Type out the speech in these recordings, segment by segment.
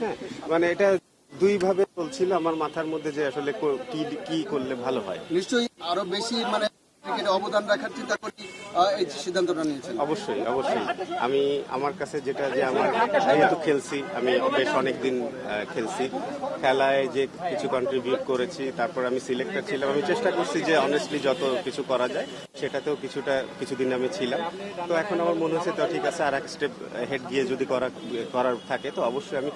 হ্যাঁ, মানে এটা দুই ভাবে চলছিল আমার মাথার মধ্যে যে আসলে কি কি করলে ভালো হয়। নিশ্চয়ই আরো বেশি মানে ক্রিকেটে অবদান রাখার চিন্তা করি এই সিদ্ধান্তটা নিয়েছেন। অবশ্যই অবশ্যই আমি আমার কাছে যেটা যে আমার যেহেতু খেলছি আমি বেশ অনেকদিন খেলছি, খেলায় যে কিছু কন্ট্রিবিউট করেছি, তারপর আমি সিলেক্টর ছিলাম, আমি চেষ্টা করছি যে অনেস্টলি যত কিছু করা যায় সেটাতেও কিছুদিন আমি ছিলাম। তো এখন আমার মনে হচ্ছে তো ঠিক আছে, আর এক স্টেপ হেড গিয়ে যদি করার থাকে তো অবশ্যই আমি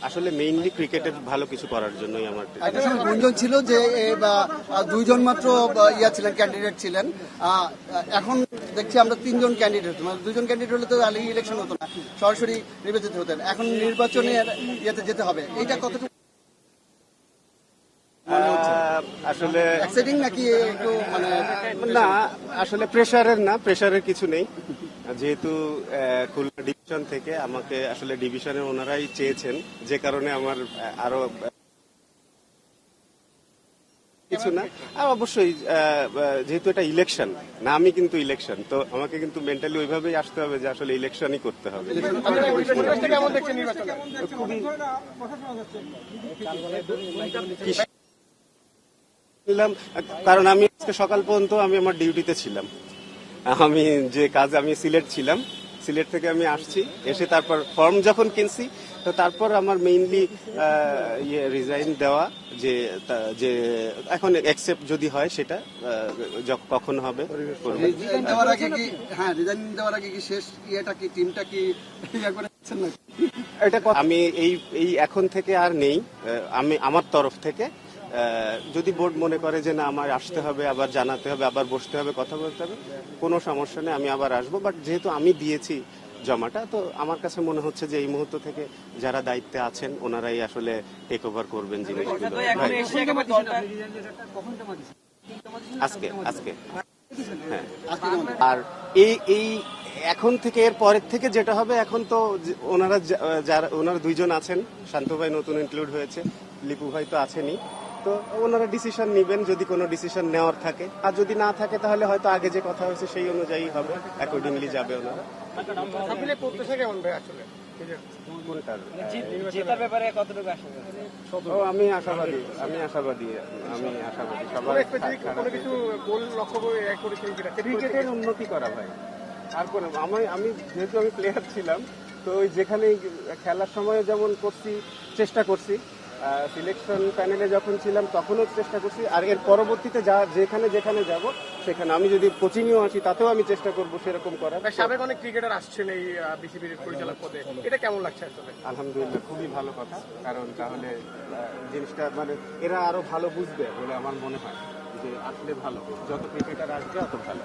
আসলে মেইনলি ক্রিকেটের ভালো কিছু করার জন্যই আমার। একটা সময় গুঞ্জন ছিল যে দুইজন মাত্র ইয়া ছিলেন, ক্যান্ডিডেট ছিলেন, এখন দেখছি আমরা তিনজন ক্যান্ডিডেট, মানে দুজন ক্যান্ডিডেট হলে তো আগে ইলেকশন হতো না, সরাসরি নির্বাচিত হতেন, এখন নির্বাচনের ইয়েতে যেতে হবে, এইটা কতটুকু আসলে এক্সাইটিং নাকি একটু মানে না, আসলে প্রেশারের কিছু নেই, যেহেতু খুলনা ডিভিশন থেকে আমাকে আসলে ডিভিশনের ওনারাই চেয়েছেন, যে কারণে আমার আরো কিছু না। আর অবশ্যই যেহেতু এটা ইলেকশন না, আমি কিন্তু ইলেকশন, তো আমাকে কিন্তু মেন্টালি ওইভাবেই আসতে হবে যে আসলে ইলেকশনই করতে হবে। কারণ আমি আজকে সকাল পর্যন্ত আমি আমার ডিউটিতে ছিলাম, আমি যে কাজ আমি সিলেট থেকে আমি আসছি, এসে তারপর ফর্ম যখন কিনছি তো তারপর আমার মেইনলি রিজাইন দেওয়া, যে এখন অ্যাকসেপ্ট যদি হয় সেটা কখন হবে রিজাইন দেওয়ার আগে কি, হ্যাঁ রিজাইন দেওয়ার আগে কি শেষ ইয়েটা কি টিমটা কি ইয়া করে দিচ্ছেন নাকি? এটা আমি এই এখন থেকে আর নেই, আমি আমার তরফ থেকে যদি বোর্ড মনে করে যে না আমার আসতে হবে, আবার জানাতে হবে, আবার বসতে হবে, কথা বলতে হবে, কোনো সমস্যা নেই, আমি আবার আসবো। বাট যেহেতু আমি দিয়েছি জমাটা, তো আমার কাছে মনে হচ্ছে যে এই মুহূর্ত থেকে যারা দায়িত্বে আছেন ওনারাই আসলে টেক ওভার করবেন জিনিসগুলো। আজকে হ্যাঁ। আর এই এখন থেকে এর পরের থেকে যেটা হবে, এখন তো ওনারা দুইজন আছেন, শান্ত ভাই নতুন ইনক্লুড হয়েছে, লিপু ভাই তো আছেনই, তো ওনারা ডিসিশন নেবেন যদি কোনো ডিসিশন নেওয়ার থাকে, আর যদি না থাকে তাহলে হয়তো আগে যে কথা হয়েছে সেই অনুযায়ী হবে, অ্যাকর্ডিংলি যাবে ওনারা। আমি আশাবাদী ক্রিকেটের উন্নতি করা ভাই, আর কোনো আমি যেহেতু আমি প্লেয়ার ছিলাম, তো যেখানে খেলার সময় যেমন চেষ্টা করছি, সিলেকশন প্যানেলে যখন ছিলাম তখনও চেষ্টা করছি, আর এর পরবর্তীতে যেখানে যাব সেখানে আমি যদি কোচিংয়েও আসি তাতেও আমি চেষ্টা করবো সেরকম করার। সাবেক অনেক ক্রিকেটার আসছেন এই বিসিবির পরিচালক পদে, এটা কেমন লাগছে আসলে? আলহামদুলিল্লাহ, খুবই ভালো কথা, কারণ তাহলে জিনিসটা মানে এরা আরো ভালো বুঝবে বলে আমার মনে হয়, যে আসলে ভালো, যত ক্রিকেটার আসবে তত ভালো।